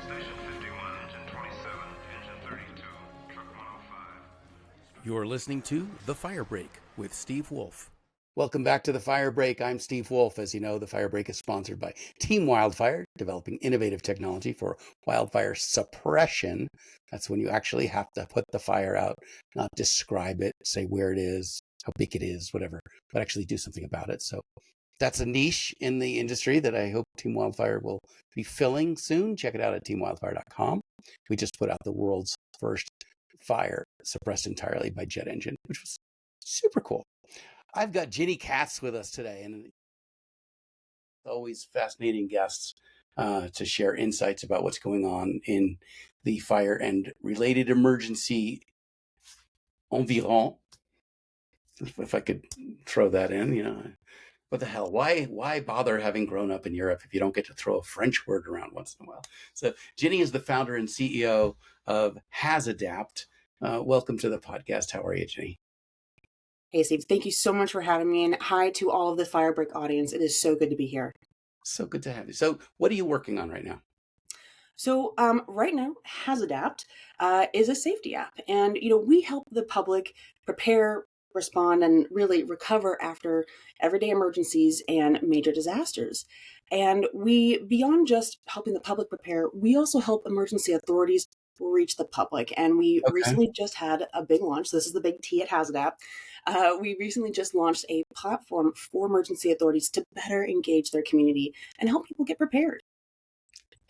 Station 51, engine 27, engine 32, truck 105. You're listening to The Fire Break with Steve Wolf. Welcome back to The Fire Break. I'm Steve Wolf. As you know, The Fire Break is sponsored by Team Wildfire, developing innovative technology for wildfire suppression. That's when you actually have to put the fire out, not describe it, say where it is, how big it is, whatever, but actually do something about it. So that's a niche in the industry that I hope Team Wildfire will be filling soon. Check it out at teamwildfire.com. We just put out the world's first fire suppressed entirely by jet engine, which was super cool. I've got Ginny Katz with us today, and always fascinating guests to share insights about what's going on in the fire and related emergency environ. If I could throw that in, what the hell? Why bother having grown up in Europe if you don't get to throw a French word around once in a while? So Ginny is the founder and CEO of HazAdapt. Welcome to the podcast. How are you, Ginny? Hey, Steve, thank you so much for having me. And hi to all of the Firebreak audience. It is so good to be here. So good to have you. So what are you working on right now? So right now, HazAdapt is a safety app. And, we help the public prepare, respond, and really recover after everyday emergencies and major disasters. And we, beyond just helping the public prepare, we also help emergency authorities reach the public. And we recently just had a big launch. This is the big T at HazAdapt. We recently just launched a platform for emergency authorities to better engage their community and help people get prepared.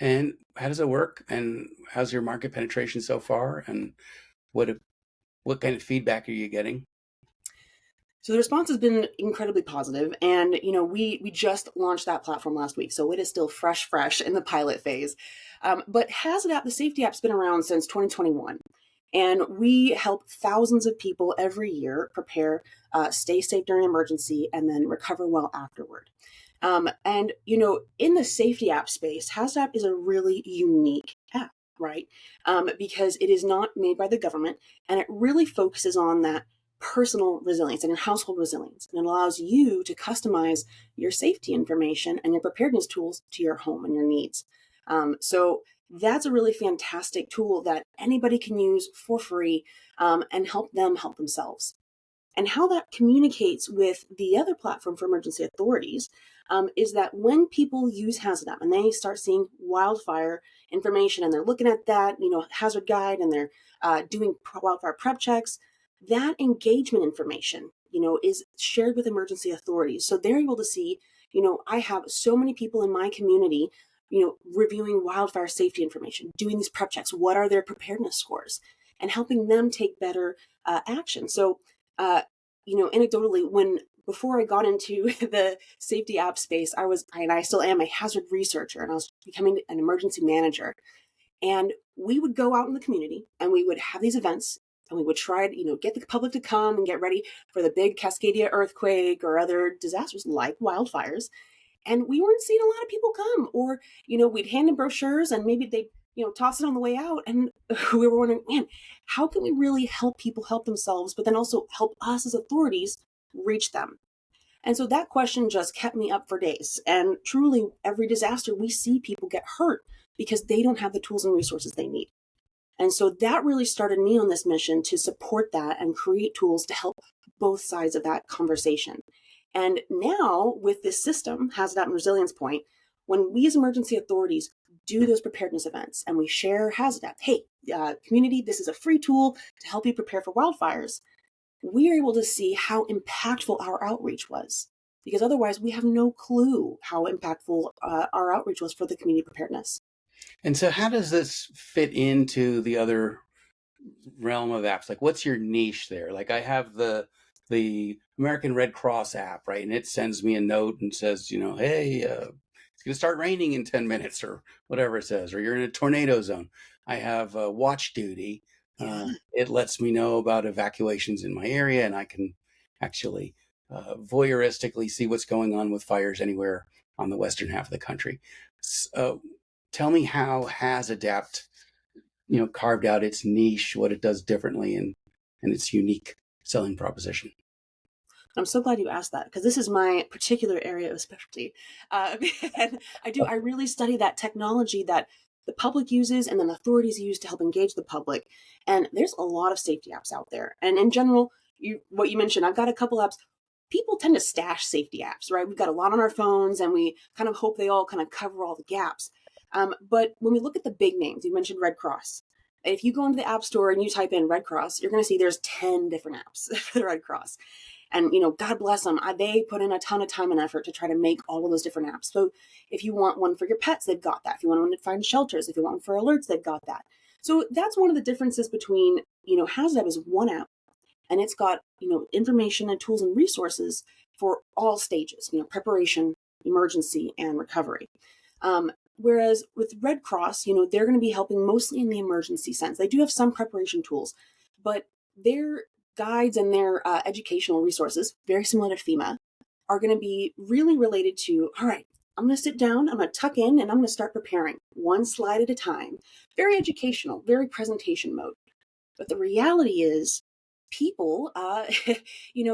And how does it work? And how's your market penetration so far? And what kind of feedback are you getting? So the response has been incredibly positive. And, we just launched that platform last week. So it is still fresh in the pilot phase. But HazAdapt, the safety app's been around since 2021. And we help thousands of people every year prepare, stay safe during an emergency, and then recover well afterward. And, in the safety app space, HazAdapt is a really unique app, right? Because it is not made by the government, and it really focuses on that personal resilience and your household resilience. And it allows you to customize your safety information and your preparedness tools to your home and your needs. So that's a really fantastic tool that anybody can use for free and help them help themselves. And how that communicates with the other platform for emergency authorities is that when people use HazAdapt and they start seeing wildfire information and they're looking at that, hazard guide, and they're doing wildfire prep checks, that engagement information, is shared with emergency authorities. So they're able to see, I have so many people in my community, reviewing wildfire safety information, doing these prep checks. What are their preparedness scores? And helping them take better action. So, anecdotally, before I got into the safety app space, I still am a hazard researcher, and I was becoming an emergency manager. And we would go out in the community and we would have these events, and we would try to, get the public to come and get ready for the big Cascadia earthquake or other disasters like wildfires. And we weren't seeing a lot of people come, or, we'd hand in brochures and maybe they'd, toss it on the way out. And we were wondering, man, how can we really help people help themselves, but then also help us as authorities reach them? And so that question just kept me up for days. And truly, every disaster, we see people get hurt because they don't have the tools and resources they need. And so that really started me on this mission to support that and create tools to help both sides of that conversation. And now with this system, HazAdapt and Resilience Point, when we as emergency authorities do those preparedness events and we share HazAdapt, hey, community, this is a free tool to help you prepare for wildfires, we are able to see how impactful our outreach was. Because otherwise, we have no clue how impactful our outreach was for the community preparedness. And so how does this fit into the other realm of apps? Like, what's your niche there? Like, I have the American Red Cross app, right? And it sends me a note and says, hey, it's going to start raining in 10 minutes or whatever it says, or you're in a tornado zone. I have Watch Duty. It lets me know about evacuations in my area, and I can actually voyeuristically see what's going on with fires anywhere on the western half of the country. So, tell me how HazAdapt, carved out its niche, what it does differently, and its unique selling proposition. I'm so glad you asked that, because this is my particular area of specialty. And I really study that technology that the public uses and then authorities use to help engage the public. And there's a lot of safety apps out there. And in general, what you mentioned, I've got a couple apps. People tend to stash safety apps, right? We've got a lot on our phones and we kind of hope they all kind of cover all the gaps. But when we look at the big names, you mentioned Red Cross. If you go into the App Store and you type in Red Cross, you're going to see there's 10 different apps for the Red Cross. And, God bless them. They put in a ton of time and effort to try to make all of those different apps. So if you want one for your pets, they've got that. If you want one to find shelters, if you want one for alerts, they've got that. So that's one of the differences between, HazAdapt is one app, and it's got, information and tools and resources for all stages, preparation, emergency, and recovery. Whereas with Red Cross, they're going to be helping mostly in the emergency sense. They do have some preparation tools, but their guides and their educational resources, very similar to FEMA, are going to be really related to, all right, I'm going to sit down, I'm going to tuck in, and I'm going to start preparing one slide at a time. Very educational, very presentation mode. But the reality is, people,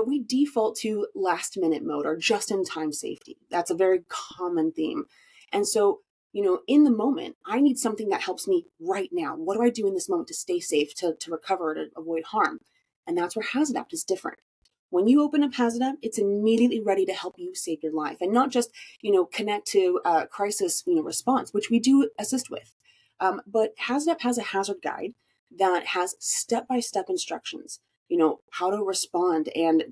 we default to last minute mode or just in time safety. That's a very common theme. And so, in the moment, I need something that helps me right now. What do I do in this moment to stay safe, to recover, to avoid harm? And that's where HazAdapt is different. When you open up HazAdapt, it's immediately ready to help you save your life and not just, connect to crisis, response, which we do assist with. But HazAdapt has a hazard guide that has step-by-step instructions, how to respond and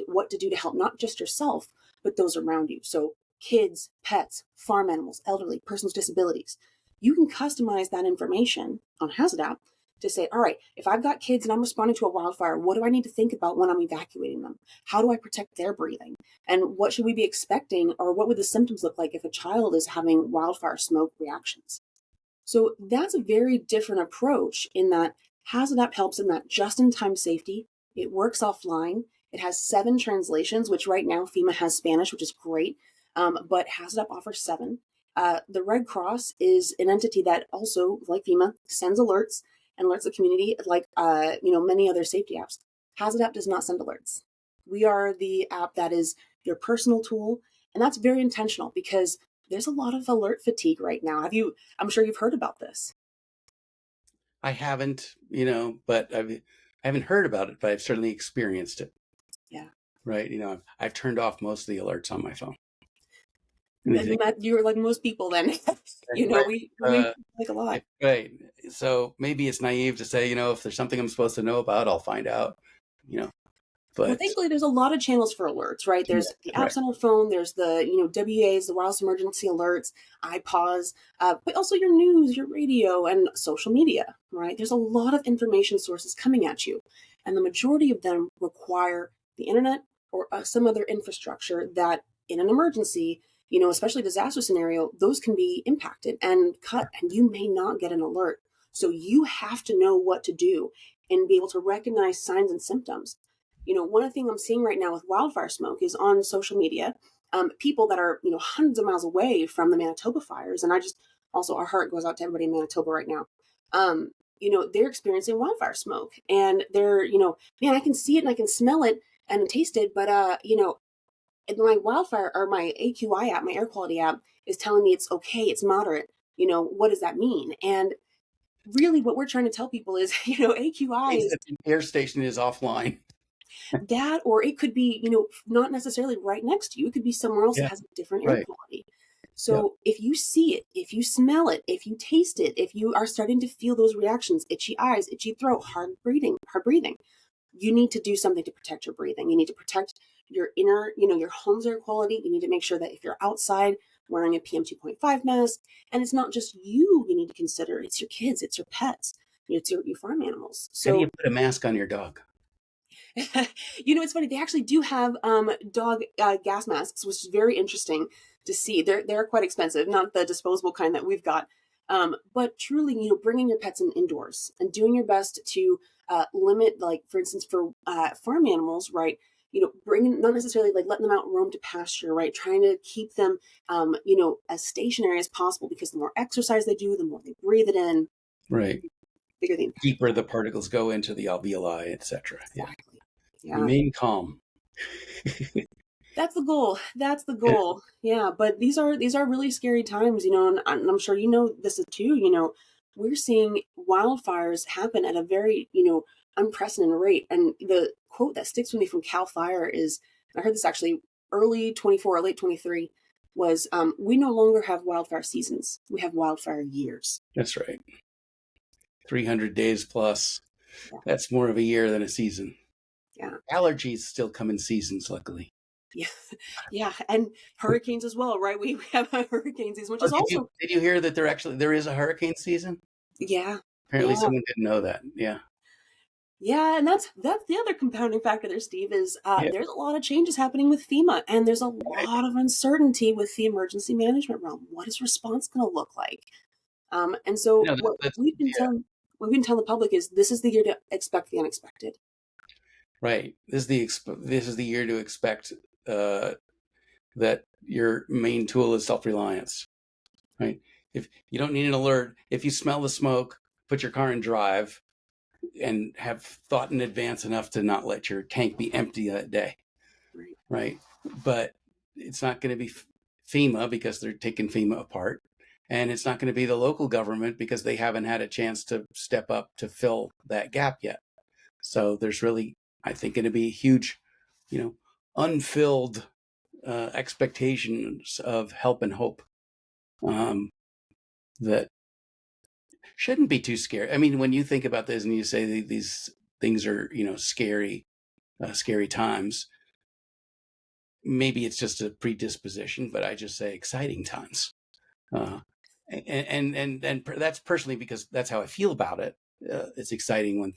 what to do to help not just yourself, but those around you. So kids, pets, farm animals, elderly, persons with disabilities. You can customize that information on HazAdapt to say, all right, if I've got kids and I'm responding to a wildfire, what do I need to think about when I'm evacuating them? How do I protect their breathing? And what should we be expecting, or what would the symptoms look like if a child is having wildfire smoke reactions? So that's a very different approach in that HazAdapt helps in that just-in-time safety. It works offline. It has 7 translations, which right now FEMA has Spanish, which is great. But HazAdapt offers 7. The Red Cross is an entity that also, like FEMA, sends alerts and alerts the community like, many other safety apps. HazAdapt does not send alerts. We are the app that is your personal tool. And that's very intentional because there's a lot of alert fatigue right now. I'm sure you've heard about this. I haven't, but I haven't heard about it, but I've certainly experienced it. Yeah. Right. I've turned off most of the alerts on my phone. You're like most people then. Right. we like a lot. Right. So maybe it's naive to say, if there's something I'm supposed to know about, I'll find out, But well, thankfully, there's a lot of channels for alerts, right? There's the apps on our phone. There's the, WAs, the wireless emergency alerts, iPause, but also your news, your radio, and social media, right? There's a lot of information sources coming at you. And the majority of them require the internet or some other infrastructure that in an emergency, especially disaster scenario, those can be impacted and cut, and you may not get an alert. So you have to know what to do and be able to recognize signs and symptoms. One thing I'm seeing right now with wildfire smoke is on social media, people that are, hundreds of miles away from the Manitoba fires. And our heart goes out to everybody in Manitoba right now. They're experiencing wildfire smoke and they're, man, I can see it and I can smell it and taste it. But, my wildfire or my AQI app, my air quality app is telling me it's okay. It's moderate. What does that mean? And really what we're trying to tell people is, AQI is the air station is offline. That, or it could be, not necessarily right next to you. It could be somewhere else that has a different air quality. So if you see it, if you smell it, if you taste it, if you are starting to feel those reactions, itchy eyes, itchy throat, hard breathing, you need to do something to protect your breathing. You need to protect your inner, your home's air quality. You need to make sure that if you're outside wearing a PM 2.5 mask, and it's not just you need to consider, it's your kids, it's your pets, it's your farm animals. So how do you put a mask on your dog? It's funny. They actually do have dog gas masks, which is very interesting to see. They're quite expensive, not the disposable kind that we've got. But truly, bringing your pets indoors and doing your best to limit, like, for instance, for farm animals, right? Bringing, not necessarily like letting them out roam to pasture, right? Trying to keep them, as stationary as possible, because the more exercise they do, the more they breathe it in. Right. Bigger the impact. Deeper the particles go into the alveoli, etc. Exactly. Yeah. Remain calm. That's the goal. That's the goal. Yeah, but these are really scary times, and I'm sure you know this is too. We're seeing wildfires happen at a very, unprecedented rate. And the quote that sticks with me from Cal Fire is, I heard this actually early 24 or late 23, was we no longer have wildfire seasons. We have wildfire years. That's right. 300 days plus. Yeah. That's more of a year than a season. Yeah. Allergies still come in seasons, luckily. Yeah, yeah, and hurricanes as well, right? We have a hurricane season, which is also. Did you hear that there is a hurricane season? Yeah. Apparently, Yeah. someone didn't know that. Yeah. Yeah, and that's the other compounding factor there, Steve, is Yeah. there's a lot of changes happening with FEMA, and there's a Right. lot of uncertainty with the emergency management realm. What is response going to look like? And so No, what that's yeah. we've been telling the public is this is the year to expect the unexpected. Right. This is the year to expect that your main tool is self-reliance. Right. If you don't need an alert, if you smell the smoke, put your car in drive, and have thought in advance enough to not let your tank be empty that day. Right. Right. But it's not going to be FEMA because they're taking FEMA apart. And it's not going to be the local government because they haven't had a chance to step up to fill that gap yet. So there's really, I think, going to be huge, unfilled expectations of help and hope that shouldn't be too scary. I mean, when you think about this and you say these things are, scary times, maybe it's just a predisposition, but I just say exciting times. And that's personally because that's how I feel about it. It's exciting when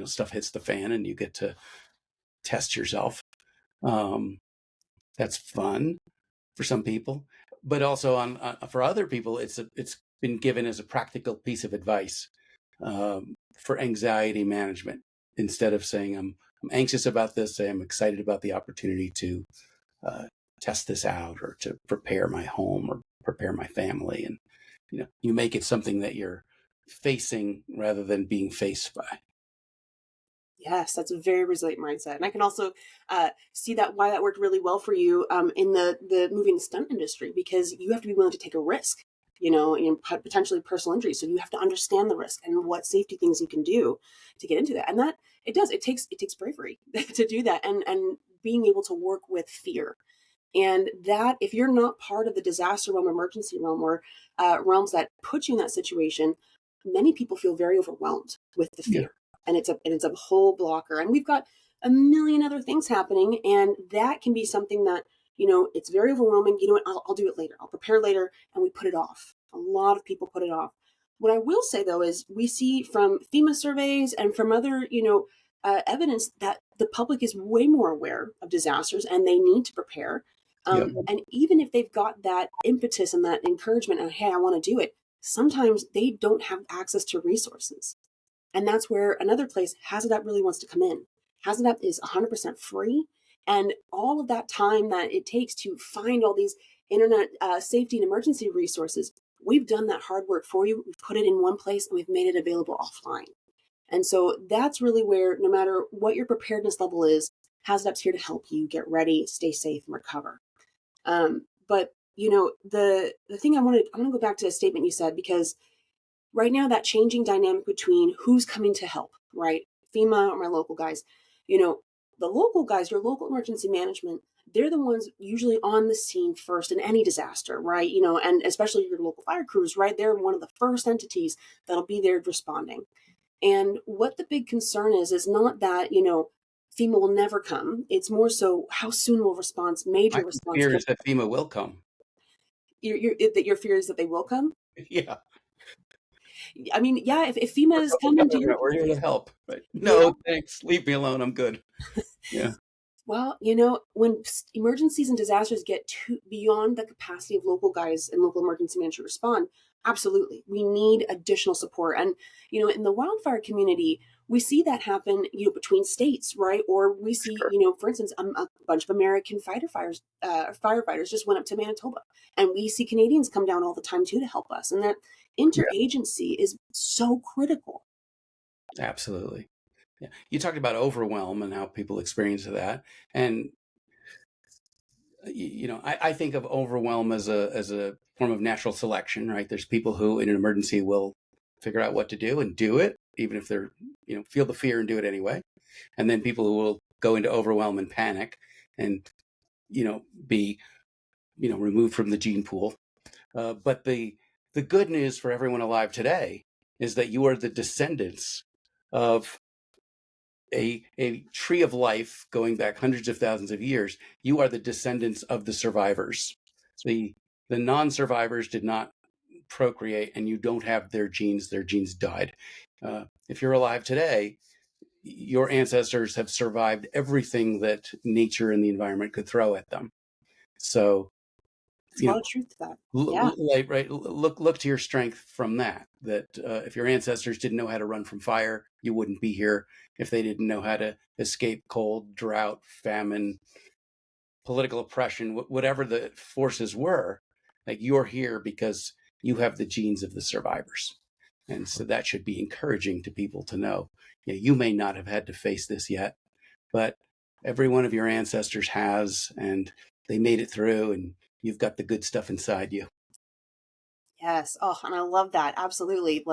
stuff hits the fan and you get to test yourself. That's fun for some people, but also for other people, it's been given as a practical piece of advice for anxiety management. Instead of saying I'm anxious about this, say I'm excited about the opportunity to test this out or to prepare my home or prepare my family. And you make it something that you're facing rather than being faced by. Yes, that's a very resilient mindset, and I can also see why that worked really well for you in the movie and stunt industry, because you have to be willing to take a risk, and potentially personal injury. So you have to understand the risk and what safety things you can do to get into that, and that it takes bravery to do that, and being able to work with fear. And that, if you're not part of the disaster realm, emergency realm, or realms that put you in that situation, many people feel very overwhelmed with the fear. Yeah. And it's a whole blocker. And we've got a million other things happening, and that can be something that, it's very overwhelming. You know what? I'll do it later. I'll prepare later, and we put it off. A lot of people put it off. What I will say, though, is we see from FEMA surveys and from other, evidence that the public is way more aware of disasters and they need to prepare. And even if they've got that impetus and that encouragement and, hey, I want to do it, sometimes they don't have access to resources. And that's where another place, HazAdapt, really wants to come in. HazAdapt is 100% free. And all of that time that it takes to find all these internet safety and emergency resources, we've done that hard work for you. We've put it in one place and we've made it available offline. And so that's really where, no matter what your preparedness level is, HazAdapt's here to help you get ready, stay safe, and recover. But the thing I want to go back to a statement you said, because right now that changing dynamic between who's coming to help, right? FEMA or my local guys, the local guys, your local emergency management, they're the ones usually on the scene first in any disaster, right? And especially your local fire crews, right? They're one of the first entities that'll be there responding. And what the big concern is not that, FEMA will never come. It's more so how soon will major response. My fear is that FEMA will come. Your fear is that they will come? Yeah. I mean, yeah, if FEMA is coming to you. We're here to help. Right? No, thanks. Leave me alone. I'm good. Yeah. Well, when emergencies and disasters get beyond the capacity of local guys and local emergency managers to respond, absolutely, we need additional support. And, in the wildfire community, we see that happen, between states, right? Or we see, for instance, a bunch of American firefighters just went up to Manitoba, and we see Canadians come down all the time too to help us. And that interagency is so critical. Absolutely. Yeah. You talked about overwhelm and how people experience that. And I think of overwhelm as a form of natural selection, right? There's people who in an emergency will figure out what to do and do it, even if they're, feel the fear and do it anyway. And then people who will go into overwhelm and panic and, be, removed from the gene pool. But the good news for everyone alive today is that you are the descendants of a tree of life going back hundreds of thousands of years. You are the descendants of the survivors. The non-survivors did not procreate, and you don't have their genes. Their genes died. If you're alive today, your ancestors have survived everything that nature and the environment could throw at them. So, There's a lot of truth to that. Yeah. Look to your strength from that. That if your ancestors didn't know how to run from fire, you wouldn't be here. If they didn't know how to escape cold, drought, famine, political oppression, whatever the forces were, like you're here because you have the genes of the survivors. And so that should be encouraging to people to know. You may not have had to face this yet, but every one of your ancestors has, and they made it through, and you've got the good stuff inside you. Yes. Oh, and I love that. Absolutely.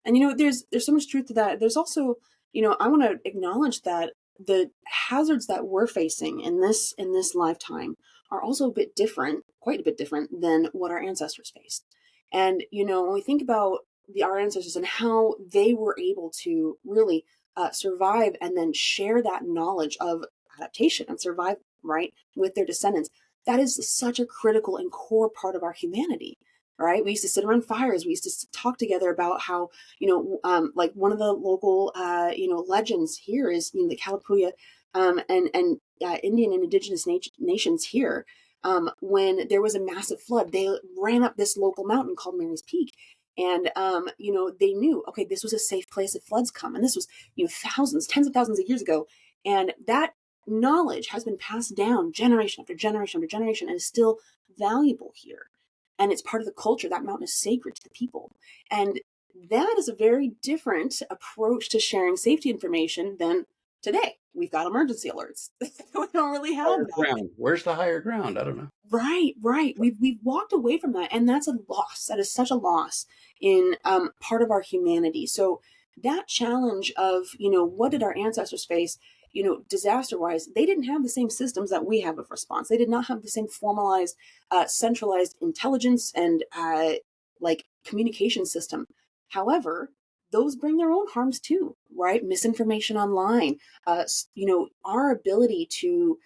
And there's so much truth to that. There's also, I want to acknowledge that the hazards that we're facing in this lifetime are also a bit different, quite a bit different than what our ancestors faced. And when we think about our ancestors and how they were able to really survive and then share that knowledge of adaptation and survive, right, with their descendants, that is such a critical and core part of our humanity. Right. We used to sit around fires. We used to talk together about how, like one of the local, legends here is, the Kalapuya and Indian and indigenous nations here. When there was a massive flood, they ran up this local mountain called Mary's Peak. And, they knew, okay, this was a safe place if floods come. And this was, thousands, tens of thousands of years ago. And that knowledge has been passed down generation after generation after generation and is still valuable here. And it's part of the culture. That mountain is sacred to the people. And that is a very different approach to sharing safety information than today. We've got emergency alerts. We don't really have that. Ground. Where's the higher ground? I don't know. Right. We've walked away from that. And that's a loss. That is such a loss in part of our humanity. So that challenge of, what did our ancestors face? Disaster-wise, they didn't have the same systems that we have of response. They did not have the same formalized, centralized intelligence and communication system. However, those bring their own harms too, right? Misinformation online, our ability to,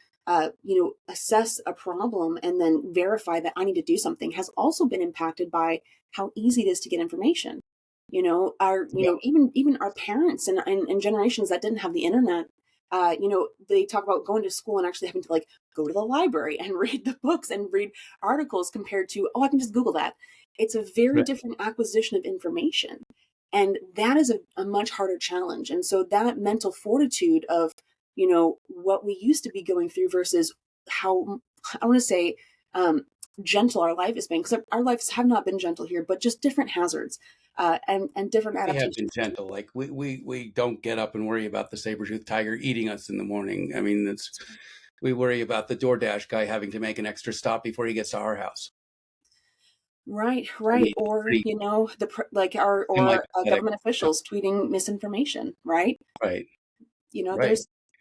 assess a problem and then verify that I need to do something has also been impacted by how easy it is to get information. Even our parents and generations that didn't have the internet, they talk about going to school and actually having to go to the library and read the books and read articles compared to, I can just Google that. It's a very different acquisition of information. And that is a much harder challenge. And so that mental fortitude of, what we used to be going through versus how, I want to say, gentle our life has been, because our lives have not been gentle here, but just different hazards. And different adaptations. We have been gentle. Like we don't get up and worry about the saber-toothed tiger eating us in the morning. I mean, we worry about the DoorDash guy having to make an extra stop before he gets to our house. Right. Or government officials tweeting misinformation. Right. Right.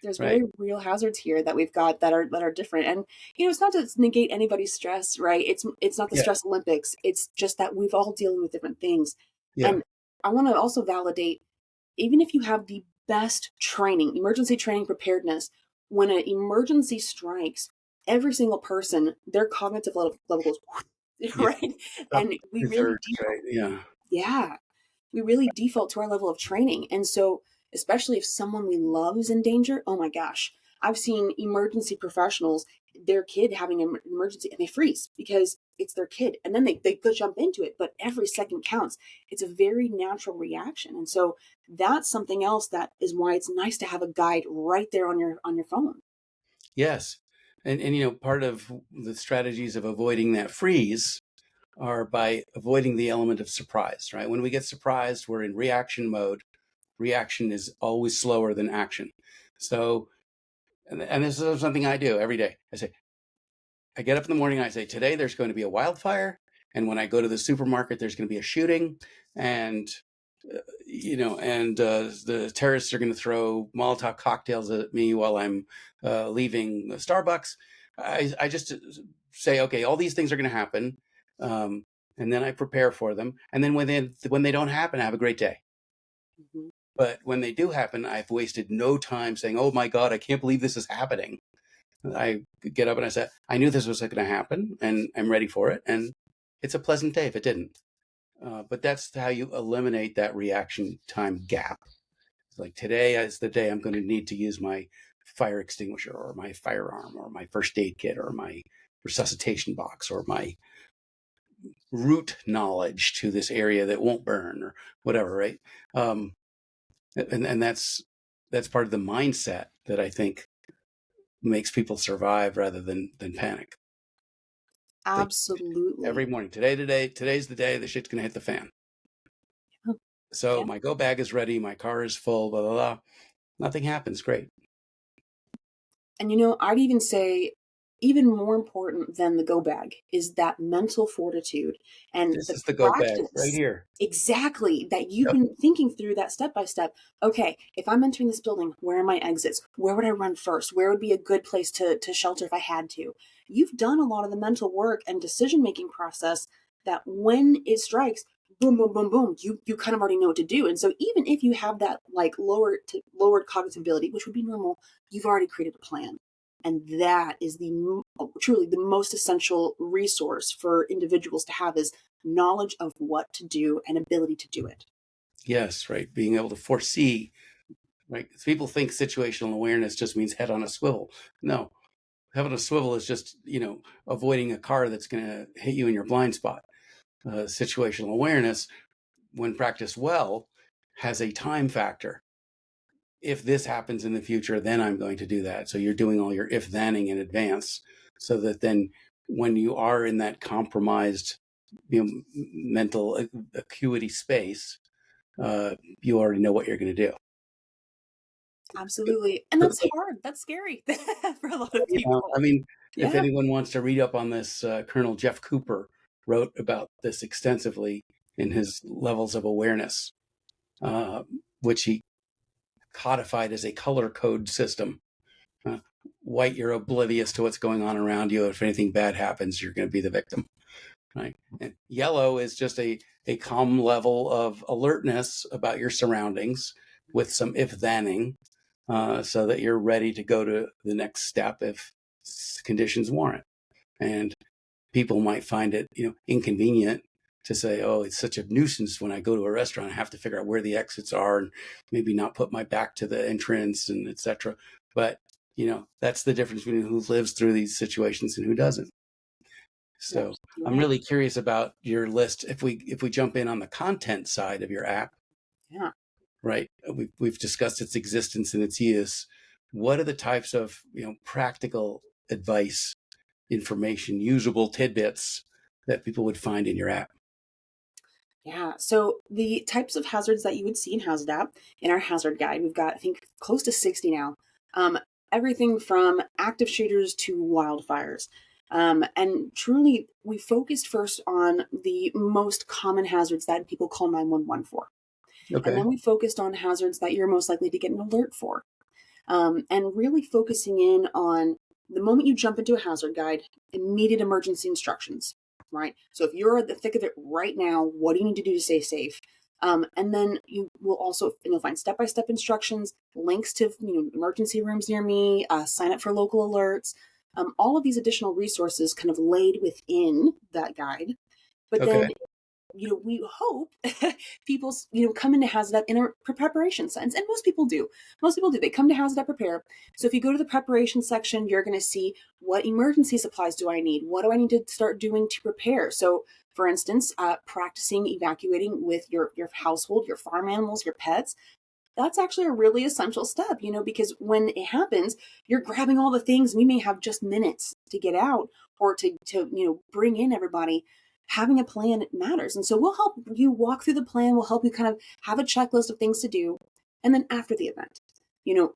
There's very real hazards here that we've got that are different. And, it's not to negate anybody's stress, right? It's not the stress Olympics. It's just that we've all dealing with different things. Yeah. And I want to also validate, even if you have the best training, emergency training preparedness, when an emergency strikes, every single person, their cognitive level goes, right? And we really default. Yeah. We really default to our level of training. And so, especially if someone we love is in danger, oh my gosh, I've seen emergency professionals, their kid having an emergency, and they freeze because it's their kid. And then they go jump into it, but every second counts. It's a very natural reaction. And so that's something else that is why it's nice to have a guide right there on your phone. Yes. And part of the strategies of avoiding that freeze are by avoiding the element of surprise, right? When we get surprised, we're in reaction mode. Reaction is always slower than action. So, and this is something I do every day. I say, I get up in the morning and I say, today there's going to be a wildfire. And when I go to the supermarket, there's going to be a shooting. And, the terrorists are going to throw Molotov cocktails at me while I'm leaving Starbucks. I just say, okay, all these things are going to happen. And then I prepare for them. And then when they don't happen, I have a great day. Mhm. But when they do happen, I've wasted no time saying, oh my God, I can't believe this is happening. I get up and I say, I knew this was going to happen and I'm ready for it. And it's a pleasant day if it didn't. But that's how you eliminate that reaction time gap. It's like, today is the day I'm going to need to use my fire extinguisher or my firearm or my first aid kit or my resuscitation box or my route knowledge to this area that won't burn or whatever, right? And that's part of the mindset that I think makes people survive rather than panic. Absolutely. Every morning, today's the day the shit's gonna hit the fan. So Yeah. my go bag is ready, my car is full, blah blah blah. Nothing happens. Great. And I'd even say even more important than the go bag is that mental fortitude and This the is the go bag right practice. here. Exactly, that you've Yep. been thinking through that step by step. Okay, if I'm entering this building, where are my exits? Where would I run first? Where would be a good place to shelter if I had to? You've done a lot of the mental work and decision making process that when it strikes, boom, boom, boom, boom, you kind of already know what to do. And so even if you have that like lowered cognitive ability, which would be normal, you've already created a plan. And that is truly the most essential resource for individuals to have is knowledge of what to do and ability to do it. Yes, right. Being able to foresee, right? People think situational awareness just means head on a swivel. No, head on a swivel is just, avoiding a car that's going to hit you in your blind spot. Situational awareness, when practiced well, has a time factor. If this happens in the future, then I'm going to do that. So you're doing all your if thenning in advance so that then when you are in that compromised mental acuity space, you already know what you're going to do. Absolutely. And that's hard. That's scary for a lot of people. I mean, if Yeah. anyone wants to read up on this, Colonel Jeff Cooper wrote about this extensively in his levels of awareness, which he codified as a color code system. White, you're oblivious to what's going on around you. If anything bad happens, you're going to be the victim. Right? And yellow is just a calm level of alertness about your surroundings with some if-thenning, so that you're ready to go to the next step if conditions warrant. And people might find it, inconvenient to say, oh, it's such a nuisance when I go to a restaurant. I have to figure out where the exits are and maybe not put my back to the entrance and etc. But, that's the difference between who lives through these situations and who doesn't. So I'm Right. really curious about your list. If we jump in on the content side of your app, Yeah. right? We've discussed its existence and its use. What are the types of practical advice, information, usable tidbits that people would find in your app? Yeah. So the types of hazards that you would see in HazAdapt in our hazard guide, we've got, I think, close to 60 now. Um, Everything from active shooters to wildfires. And truly, we focused first on the most common hazards that people call 911 for. And Okay. then we focused on hazards that you're most likely to get an alert for. And really focusing in on the moment you jump into a hazard guide, immediate emergency instructions, right? So if you're at the thick of it right now, what do you need to do to stay safe? And then you'll find step-by-step instructions, links to emergency rooms near me, sign up for local alerts, all of these additional resources kind of laid within that guide. But then Okay. we hope people, come into HazAdapt in a preparation sense. And most people do. Most people do. They come to HazAdapt Prepare. So if you go to the preparation section, you're going to see what emergency supplies do I need? What do I need to start doing to prepare? So for instance, practicing evacuating with your household, your farm animals, your pets. That's actually a really essential step, because when it happens, you're grabbing all the things and you may have just minutes to get out or to bring in everybody. Having a plan matters. And so we'll help you walk through the plan. We'll help you kind of have a checklist of things to do. And then after the event,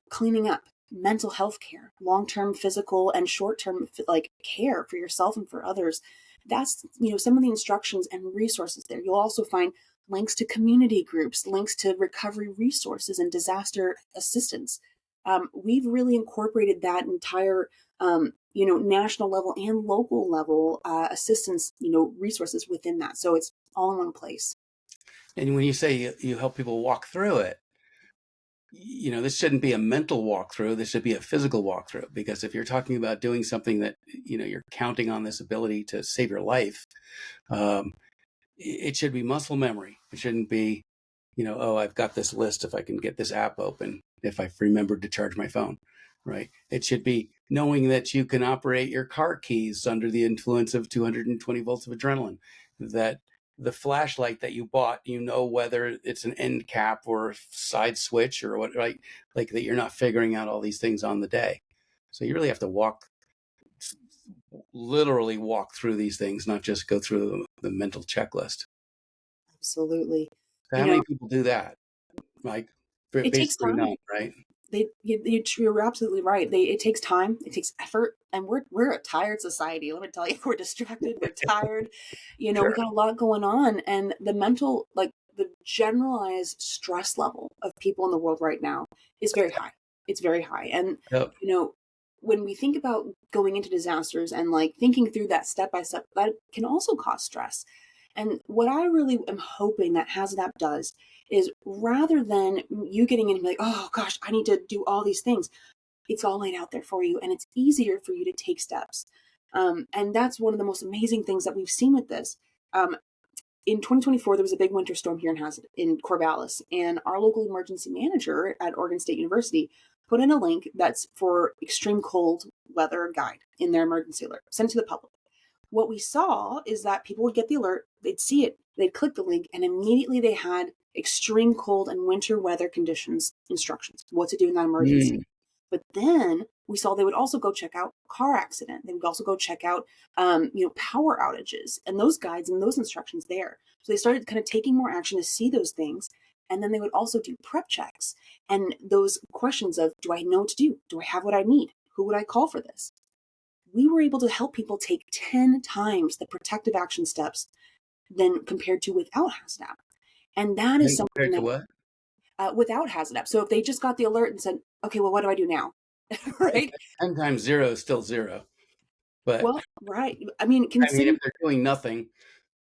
cleaning up, mental health care, long-term physical and short-term like care for yourself and for others. That's, some of the instructions and resources there. You'll also find links to community groups, links to recovery resources and disaster assistance. We've really incorporated that entire, national level and local level assistance, resources within that. So it's all in one place. And when you say you help people walk through it, this shouldn't be a mental walkthrough. This should be a physical walkthrough, because if you're talking about doing something that, you're counting on this ability to save your life, it should be muscle memory. It shouldn't be, oh, I've got this list if I can get this app open, if I've remembered to charge my phone, right? It should be knowing that you can operate your car keys under the influence of 220 volts of adrenaline, that the flashlight that you bought, whether it's an end cap or a side switch or what, right? Like that you're not figuring out all these things on the day. So you really have to literally walk through these things, not just go through the mental checklist. Absolutely. So how many people do that? Like It takes basically time. none, right? You're absolutely right. It takes time, it takes effort, and we're a tired society. Let me tell you, we're distracted, we're tired. Sure. We got a lot going on, and the mental, like the generalized stress level of people in the world right now is very high. It's very high, and Yep. when we think about going into disasters and like thinking through that step by step, that can also cause stress. And what I really am hoping that HazAdapt does is, rather than you getting in and be like, oh gosh, I need to do all these things, it's all laid out there for you, and it's easier for you to take steps. And that's one of the most amazing things that we've seen with this. In 2024, there was a big winter storm here in Corvallis, and our local emergency manager at Oregon State University put in a link that's for extreme cold weather guide in their emergency alert, sent to the public. What we saw is that people would get the alert, they'd see it, they'd click the link, and immediately they had extreme cold and winter weather conditions instructions, what to do in that emergency. But then we saw they would also go check out car accident. They would also go check out, power outages and those guides and those instructions there. So they started kind of taking more action to see those things. And then they would also do prep checks and those questions of, do I know what to do? Do I have what I need? Who would I call for this? We were able to help people take 10 times the protective action steps than compared to without HazAdapt. And that is something that without HazAdapt. So if they just got the alert and said, okay, well, what do I do now? Right? 10 times 0 is still 0. But well, right. I mean, if they're doing nothing,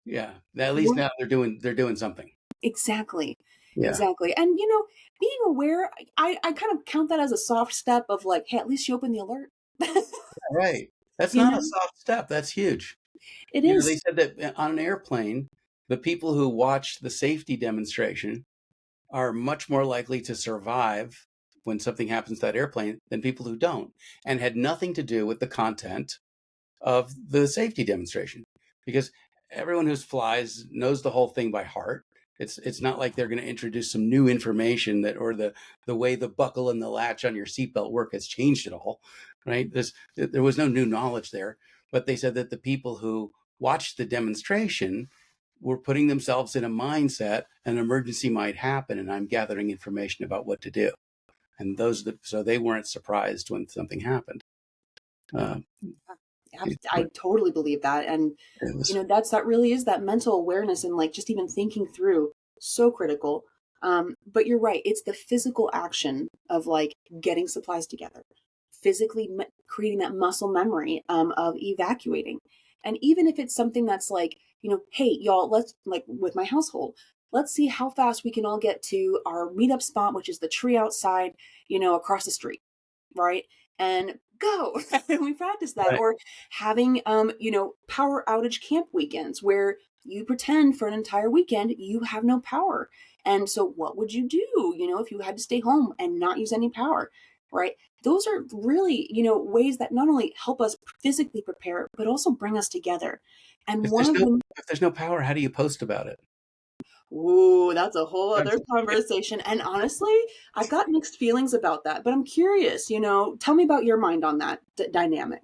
yeah, at least now they're doing something. Exactly. Yeah. Exactly. And, being aware, I kind of count that as a soft step of like, hey, at least you open the alert. Right. That's not a soft step. That's huge. It is. They said that on an airplane, the people who watch the safety demonstration are much more likely to survive when something happens to that airplane than people who don't, and had nothing to do with the content of the safety demonstration, because everyone who flies knows the whole thing by heart. It's not like they're going to introduce some new information or the way the buckle and the latch on your seatbelt work has changed at all, right? There was no new knowledge there, but they said that the people who watched the demonstration were putting themselves in a mindset an emergency might happen, and I'm gathering information about what to do. And so they weren't surprised when something happened. I totally believe that. And, that really is that mental awareness and like just even thinking through, so critical. But you're right. It's the physical action of like getting supplies together, physically creating that muscle memory of evacuating. And even if it's something that's like, hey, y'all, let's, like with my household, let's see how fast we can all get to our meetup spot, which is the tree outside, across the street. Right. And go. And we practice that. Right. Or having, power outage camp weekends where you pretend for an entire weekend you have no power. And so what would you do, if you had to stay home and not use any power, right? Those are really, ways that not only help us physically prepare, but also bring us together. And if there's no power, how do you post about it? Ooh, that's a whole other conversation. And honestly, I've got mixed feelings about that, but I'm curious, tell me about your mind on that dynamic.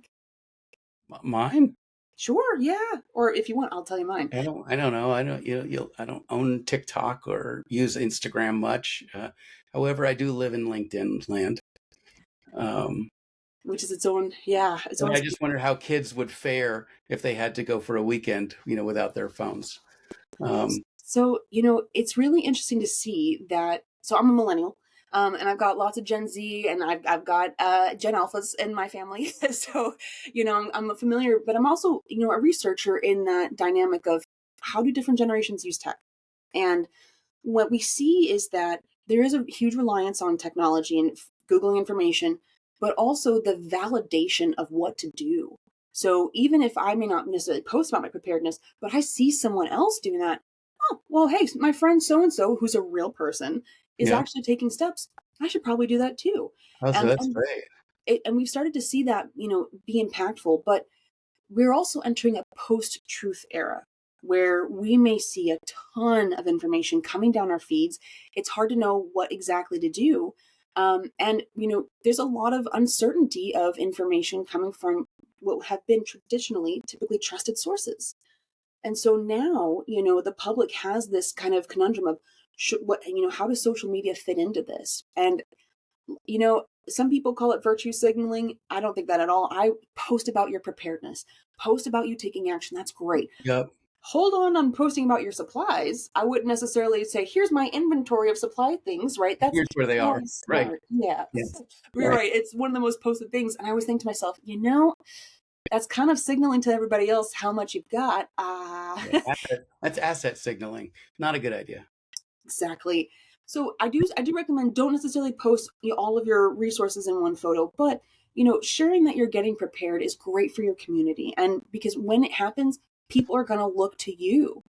Mine? Sure. Yeah. Or if you want, I'll tell you mine. I don't know. I don't own TikTok or use Instagram much. However, I do live in LinkedIn land. Which is its own, yeah, its But own. I just wonder how kids would fare if they had to go for a weekend, without their phones. So, it's really interesting to see that. So I'm a millennial, and I've got lots of Gen Z, and I've got Gen Alphas in my family. So, I'm familiar, but I'm also, a researcher in that dynamic of how do different generations use tech. And what we see is that there is a huge reliance on technology and Googling information, but also the validation of what to do. So even if I may not necessarily post about my preparedness, but I see someone else doing that, oh, well, hey, my friend so-and-so, who's a real person, is Yeah. actually taking steps. I should probably do that too. Oh, so And, that's and, great. and we've started to see that, be impactful, but we're also entering a post-truth era where we may see a ton of information coming down our feeds. It's hard to know what exactly to do. And, there's a lot of uncertainty of information coming from what have been traditionally typically trusted sources. And so now, the public has this kind of conundrum of how does social media fit into this? And, some people call it virtue signaling. I don't think that at all. I post about your preparedness, post about you taking action. That's great. Yep. Hold on posting about your supplies. I wouldn't necessarily say, here's my inventory of supply things, right? That's Here's where they are. not Right. smart. Yeah. Yeah. We're Right. right. It's one of the most posted things. And I always think to myself, that's kind of signaling to everybody else how much you've got. That's asset signaling. Not a good idea. Exactly. So I do recommend don't necessarily post all of your resources in one photo, but sharing that you're getting prepared is great for your community. And because when it happens, people are going to look to you,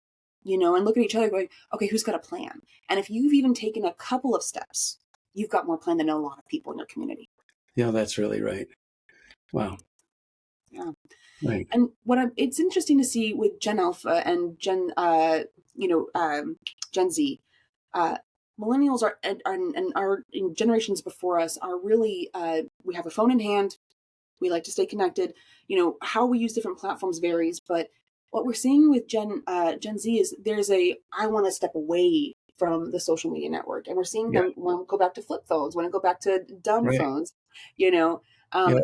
and look at each other going, okay, who's got a plan? And if you've even taken a couple of steps, you've got more plan than a lot of people in your community. That's really right. Wow. Yeah. Right. And it's interesting to see with Gen Alpha and Gen Z, millennials are in generations before us are really, we have a phone in hand. We like to stay connected. How we use different platforms varies, but what we're seeing with Gen Z is there's I want to step away from the social media network, and we're seeing them want to go back to flip phones, want to go back to dumb Right. phones, and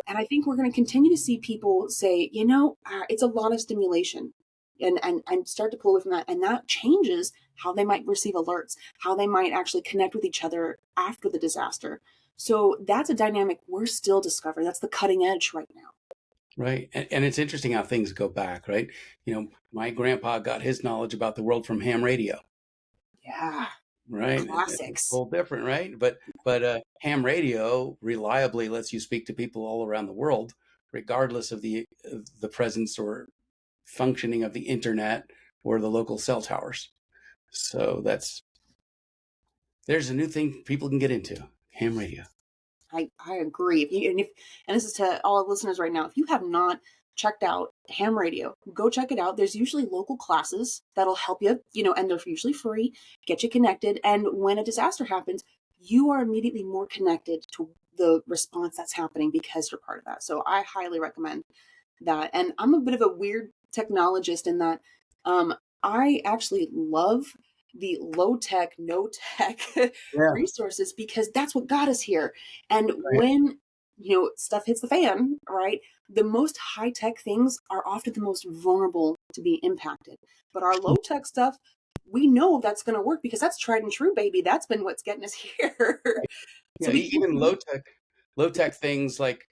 I think we're going to continue to see people say, it's a lot of stimulation, and start to pull away from that, and that changes how they might receive alerts, how they might actually connect with each other after the disaster. So that's a dynamic we're still discovering. That's the cutting edge right now. Right. And it's interesting how things go back, right? My grandpa got his knowledge about the world from ham radio. Yeah. Right. It's a Classics. little different, right? But ham radio reliably lets you speak to people all around the world, regardless of the presence or functioning of the internet or the local cell towers. So there's a new thing people can get into, ham radio. I agree. And this is to all listeners right now, if you have not checked out ham radio, go check it out. There's usually local classes that'll help you, and they're usually free, get you connected. And when a disaster happens, you are immediately more connected to the response that's happening because you're part of that. So I highly recommend that. And I'm a bit of a weird technologist in that I actually love the low tech, no tech resources because that's what got us here. And when stuff hits the fan, right? The most high tech things are often the most vulnerable to be impacted. But our low tech stuff, we know that's going to work because that's tried and true, baby. That's been what's getting us here. So even low tech things like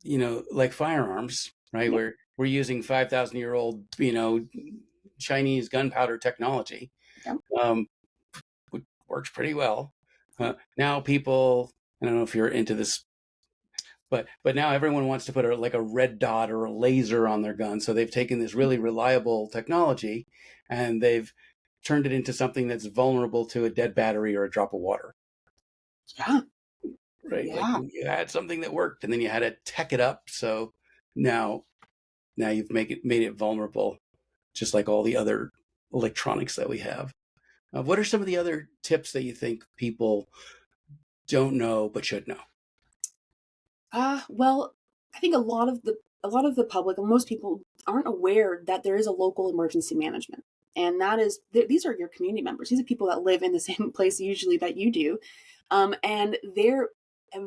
like firearms, right? Yep. We're using 5,000-year-old Chinese gunpowder technology. Yep. Works pretty well. Now people, I don't know if you're into this, but now everyone wants to put a red dot or a laser on their gun. So they've taken this really reliable technology and they've turned it into something that's vulnerable to a dead battery or a drop of water. Yeah. Right. Yeah. Like you had something that worked and then you had to tech it up. So now you've made it vulnerable, just like all the other electronics that we have. What are some of the other tips that you think people don't know but should know? Well, I think a lot of the public and most people aren't aware that there is a local emergency management. And that is, these are your community members. These are people that live in the same place usually that you do. And they're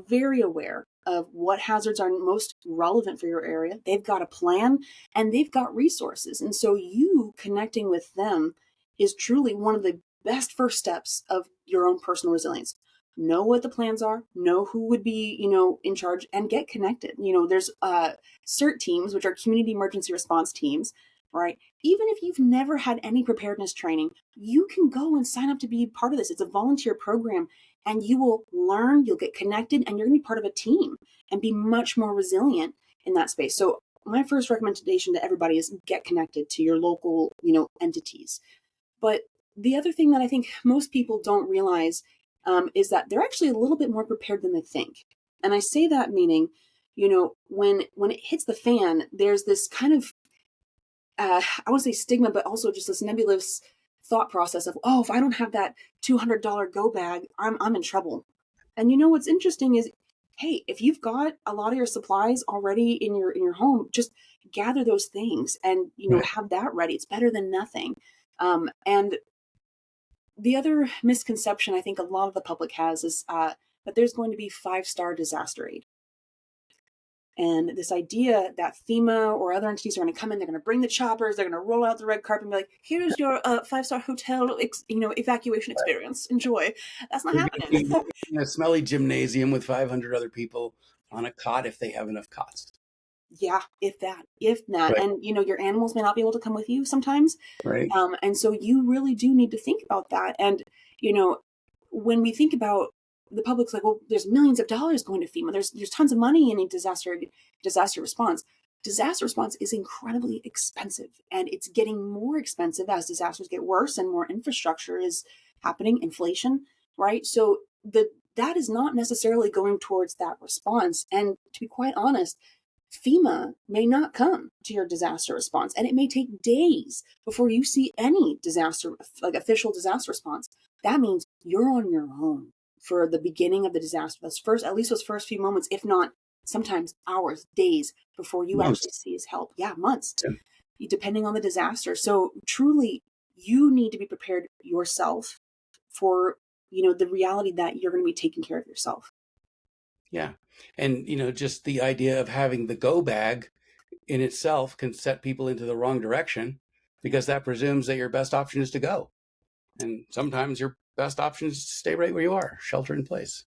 very aware of what hazards are most relevant for your area. They've got a plan and they've got resources. And so you connecting with them is truly one of the best first steps of your own personal resilience. Know what the plans are, know who would be, in charge, and get connected. There's CERT teams, which are community emergency response teams, right? Even if you've never had any preparedness training, you can go and sign up to be part of this. It's a volunteer program, and you will learn, you'll get connected, and you're going to be part of a team and be much more resilient in that space. So my first recommendation to everybody is get connected to your local, entities. But the other thing that I think most people don't realize is that they're actually a little bit more prepared than they think. And I say that meaning, when it hits the fan, there's this kind of, I won't say stigma, but also just this nebulous thought process of, oh, if I don't have that $200 go bag, I'm in trouble. And what's interesting is, hey, if you've got a lot of your supplies already in your home, just gather those things and have that ready. It's better than nothing. And the other misconception I think a lot of the public has is that there's going to be 5-star disaster aid. And this idea that FEMA or other entities are going to come in, they're going to bring the choppers, they're going to roll out the red carpet and be like, here's your 5-star hotel, evacuation experience. Enjoy. That's not happening. In a smelly gymnasium with 500 other people on a cot if they have enough cots. Yeah, if not. Right. And, your animals may not be able to come with you sometimes. Right. And so you really do need to think about that. And, when we think about the public's like, well, there's millions of dollars going to FEMA. There's tons of money in a disaster response. Disaster response is incredibly expensive, and it's getting more expensive as disasters get worse and more infrastructure is happening, inflation, right? So that is not necessarily going towards that response. And to be quite honest, FEMA may not come to your disaster response, and it may take days before you see any official disaster response. That means you're on your own for the beginning of the disaster. At least those first few moments, if not sometimes hours, days before you actually see his help. Yeah, months, depending on the disaster. So truly, you need to be prepared yourself for, the reality that you're going to be taking care of yourself. Yeah. And, just the idea of having the go bag in itself can set people into the wrong direction, because that presumes that your best option is to go. And sometimes your best option is to stay right where you are, shelter in place.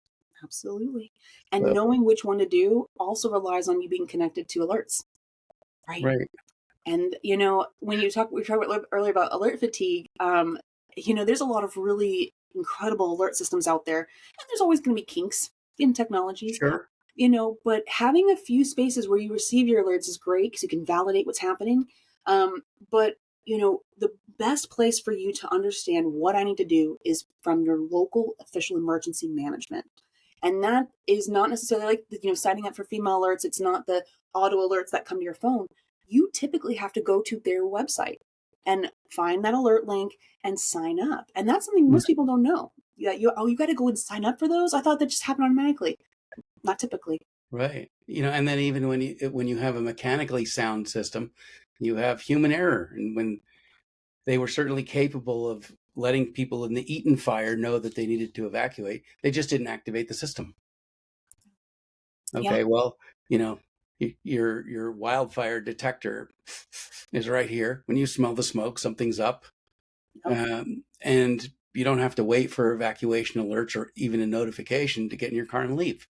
Absolutely. And knowing which one to do also relies on you being connected to alerts. Right. And, when we talked earlier about alert fatigue, there's a lot of really incredible alert systems out there. And there's always going to be kinks in technologies. Sure. But having a few spaces where you receive your alerts is great because you can validate what's happening. But the best place for you to understand what I need to do is from your local official emergency management. And that is not necessarily like, signing up for FEMA alerts. It's not the auto alerts that come to your phone. You typically have to go to their website and find that alert link and sign up. And that's something most people don't know. You got to go and sign up for those? I thought that just happened automatically. Not typically. Right. And then even when you have a mechanically sound system, you have human error. And when they were certainly capable of letting people in the Eaton fire know that they needed to evacuate, they just didn't activate the system. Okay, well, your wildfire detector is right here. When you smell the smoke, something's up. And you don't have to wait for evacuation alerts or even a notification to get in your car and leave.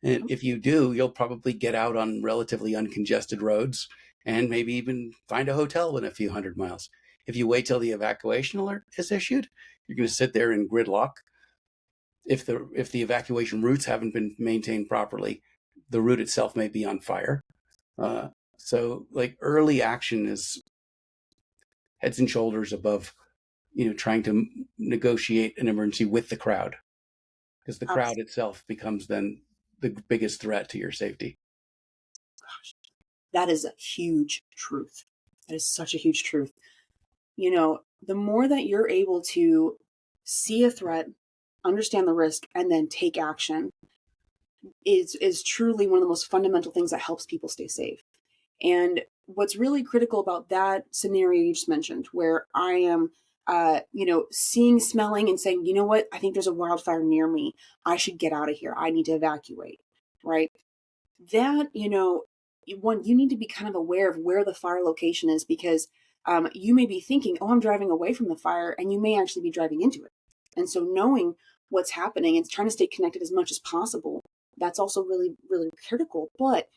And if you do, you'll probably get out on relatively uncongested roads and maybe even find a hotel within a few hundred miles. If you wait till the evacuation alert is issued, you're going to sit there in gridlock. If the evacuation routes haven't been maintained properly, the route itself may be on fire. So like early action is heads and shoulders above, trying to negotiate an emergency with the crowd, because the crowd itself becomes then the biggest threat to your safety. Gosh, that is a huge truth. That is such a huge truth. The more that you're able to see a threat, understand the risk, and then take action is truly one of the most fundamental things that helps people stay safe. And what's really critical about that scenario you just mentioned, where I am seeing, smelling, and saying, you know what, I think there's a wildfire near me. I should get out of here. I need to evacuate, right? That, you need to be kind of aware of where the fire location is, because you may be thinking, oh, I'm driving away from the fire, and you may actually be driving into it. And so knowing what's happening and trying to stay connected as much as possible, that's also really, really critical. But,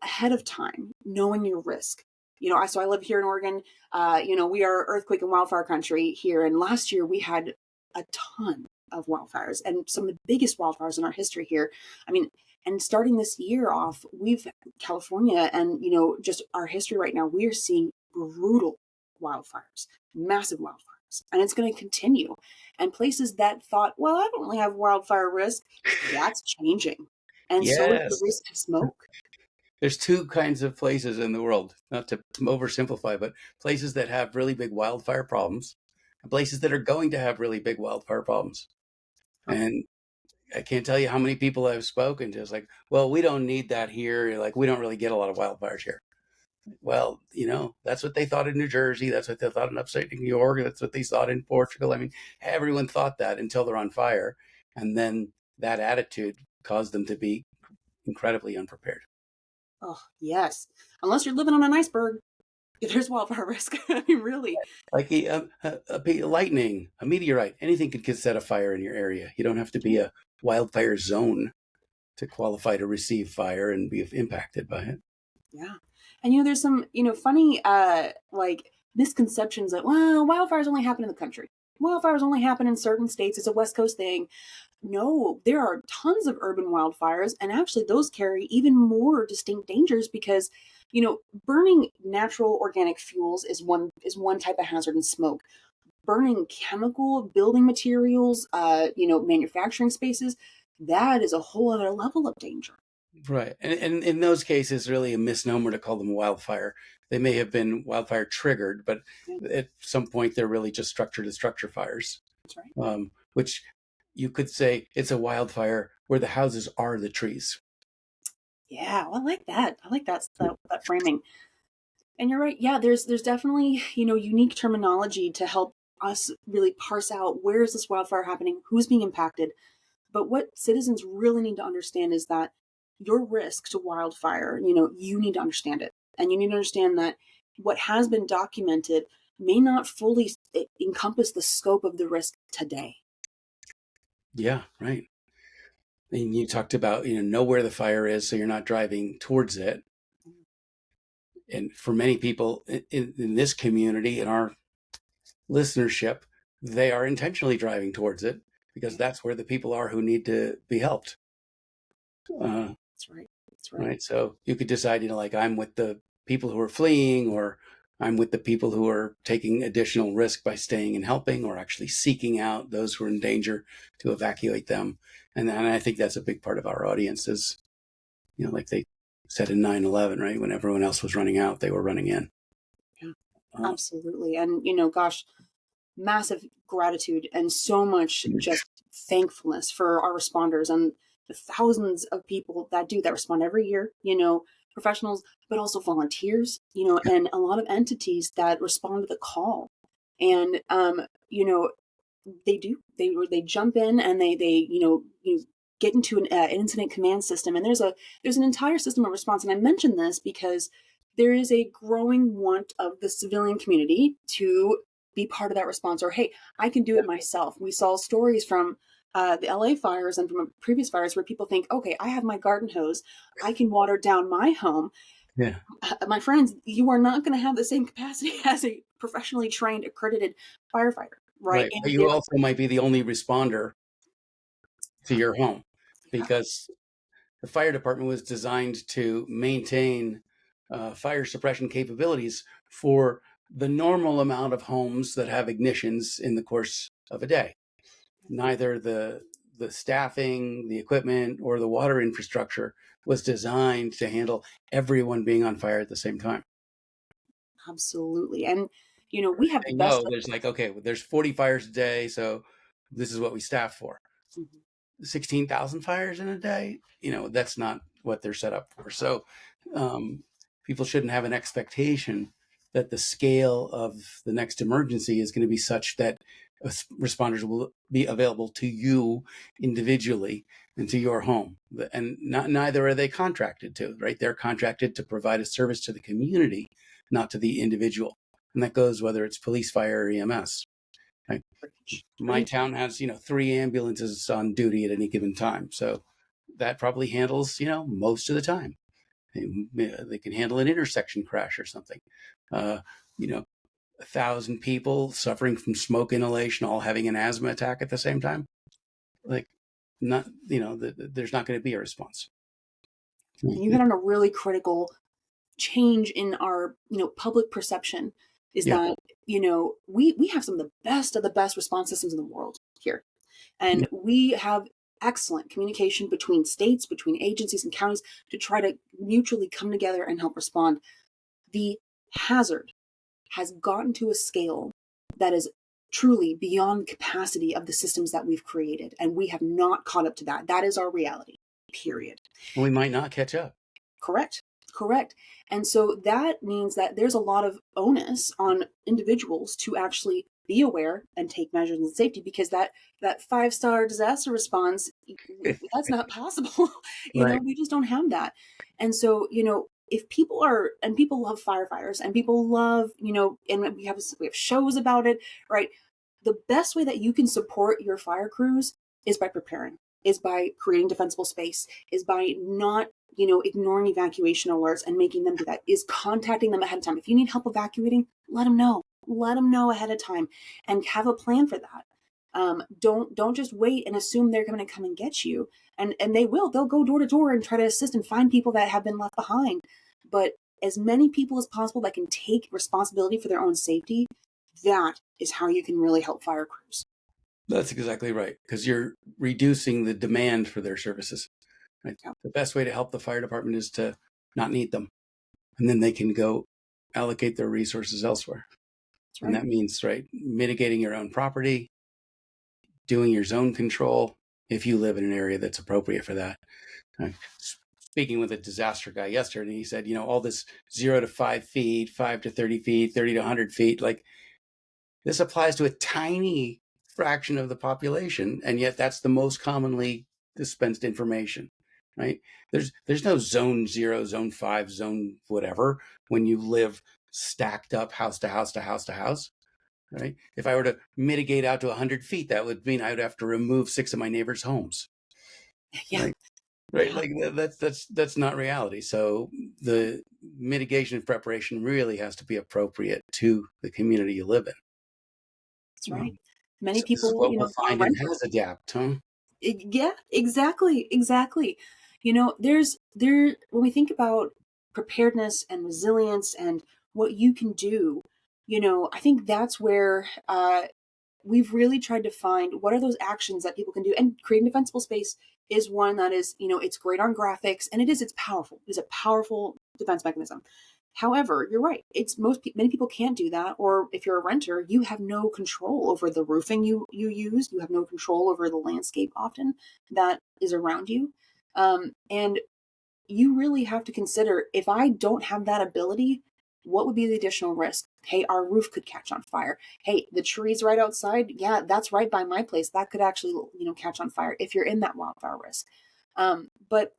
ahead of time, knowing your risk. So I live here in Oregon. We are earthquake and wildfire country here. And last year we had a ton of wildfires, and some of the biggest wildfires in our history here. I mean, and starting this year off, California and, just our history right now, we are seeing brutal wildfires, massive wildfires, and it's going to continue. And places that thought, well, I don't really have wildfire risk, that's changing. And so is the risk of smoke. There's two kinds of places in the world, not to oversimplify, but places that have really big wildfire problems and places that are going to have really big wildfire problems. And I can't tell you how many people I've spoken to. It's like, well, we don't need that here. Like, we don't really get a lot of wildfires here. Well, that's what they thought in New Jersey. That's what they thought in upstate New York. That's what they thought in Portugal. I mean, everyone thought that until they're on fire. And then that attitude caused them to be incredibly unprepared. Oh, yes. Unless you're living on an iceberg, there's wildfire risk. I mean, really. Like a lightning, a meteorite, anything could set a fire in your area. You don't have to be a wildfire zone to qualify to receive fire and be impacted by it. Yeah. And, there's some, funny, misconceptions that, well, wildfires only happen in the country. Wildfires only happen in certain states. It's a West Coast thing. No, there are tons of urban wildfires, and actually those carry even more distinct dangers because, burning natural organic fuels is one type of hazard in smoke. Burning chemical building materials, manufacturing spaces, that is a whole other level of danger. Right. And in those cases, really a misnomer to call them wildfire. They may have been wildfire triggered, but at some point they're really just structure-to-structure fires. That's right. Which you could say it's a wildfire where the houses are the trees. Yeah, well, I like that. I like that framing. And you're right. Yeah, there's definitely, unique terminology to help us really parse out where is this wildfire happening, who's being impacted. But what citizens really need to understand is that your risk to wildfire, you need to understand it. And you need to understand that what has been documented may not fully encompass the scope of the risk today. Yeah, right. And you talked about, know where the fire is so you're not driving towards it. And for many people in this community, in our listenership, they are intentionally driving towards it because that's where the people are who need to be helped. That's right. Right. So you could decide, like, I'm with the people who are fleeing, or I'm with the people who are taking additional risk by staying and helping, or actually seeking out those who are in danger to evacuate them. And I think that's a big part of our audience is, like they said in 9/11, right? When everyone else was running out, they were running in. Yeah, absolutely. And, gosh, massive gratitude and so much just thankfulness for our responders and the thousands of people that respond every year, professionals, but also volunteers, and a lot of entities that respond to the call. And, they jump in and they get into an incident command system. And there's an entire system of response. And I mention this because there is a growing want of the civilian community to be part of that response, or, hey, I can do it myself. We saw stories from the LA fires and from previous fires where people think, okay, I have my garden hose, I can water down my home. Yeah. My friends, you are not going to have the same capacity as a professionally trained, accredited firefighter, right? But you also might be the only responder to your home because the fire department was designed to maintain fire suppression capabilities for the normal amount of homes that have ignitions in the course of a day. Neither the staffing, the equipment, or the water infrastructure was designed to handle everyone being on fire at the same time. Absolutely. And, we have the best. There's there's 40 fires a day, so this is what we staff for. 16,000 fires in a day, that's not what they're set up for. So people shouldn't have an expectation that the scale of the next emergency is going to be such that responders will be available to you individually and to your home. And neither are they contracted to, right? They're contracted to provide a service to the community, not to the individual. And that goes whether it's police, fire, or EMS. Right? My town has, 3 ambulances on duty at any given time. So that probably handles, most of the time. They can handle an intersection crash or something. 1,000 people suffering from smoke inhalation, all having an asthma attack at the same time. There's not going to be a response. You hit on a really critical change in our, public perception is that, we have some of the best response systems in the world here. And we have excellent communication between states, between agencies and counties to try to mutually come together and help respond. The hazard has gotten to a scale that is truly beyond capacity of the systems that we've created. And we have not caught up to that. That is our reality, period. We might not catch up. Correct. And so that means that there's a lot of onus on individuals to actually be aware and take measures in safety, because that 5-star disaster response, that's not possible. Right. We just don't have that. And so, if people love firefighters and people love, and we have shows about it, right? The best way that you can support your fire crews is by preparing, is by creating defensible space, is by not, ignoring evacuation alerts and making them do that, is contacting them ahead of time. If you need help evacuating, let them know ahead of time and have a plan for that. Don't just wait and assume they're going to come and get you. And they'll go door to door and try to assist and find people that have been left behind. But as many people as possible that can take responsibility for their own safety, that is how you can really help fire crews. That's exactly right, because you're reducing the demand for their services. Right? Yeah. The best way to help the fire department is to not need them, and then they can go allocate their resources elsewhere. Right. And that means, mitigating your own property, doing your zone control if you live in an area that's appropriate for that. Speaking with a disaster guy yesterday, he said, all this 0 to 5 feet, 5 to 30 feet, 30 to 100 feet, this applies to a tiny fraction of the population, and yet that's the most commonly dispensed information, right? There's no zone 0, zone 5, zone whatever when you live stacked up house to house to house to house, right? If I were to mitigate out to 100 feet, that would mean I would have to remove 6 of my neighbors' homes. Yeah. Right. That's not reality. So the mitigation and preparation really has to be appropriate to the community you live in. That's right. Many people, what we'll find in HazAdapt, huh? Yeah, exactly. When we think about preparedness and resilience and what you can do, I think that's where we've really tried to find what are those actions that people can do. And creating defensible space is one that is, it's great on graphics, and it's powerful. It's a powerful defense mechanism. However, you're right. Many people can't do that. Or if you're a renter, you have no control over the roofing you use. You have no control over the landscape often that is around you. And you really have to consider, if I don't have that ability, what would be the additional risk? Hey, our roof could catch on fire. Hey, the trees right outside. Yeah, that's right by my place. That could actually, catch on fire if you're in that wildfire risk. But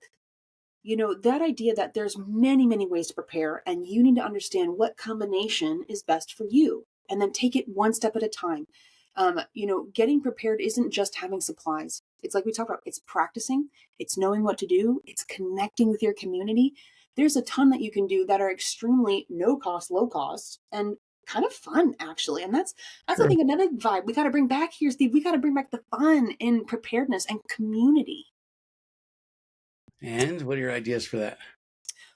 that idea that there's many, many ways to prepare, and you need to understand what combination is best for you, and then take it one step at a time. Getting prepared isn't just having supplies. It's like we talked about, it's practicing, it's knowing what to do, it's connecting with your community. There's a ton that you can do that are extremely no cost, low cost, and kind of fun, actually. And that's sure. I think another vibe we got to bring back here, Steve. We got to bring back the fun in preparedness and community. And what are your ideas for that?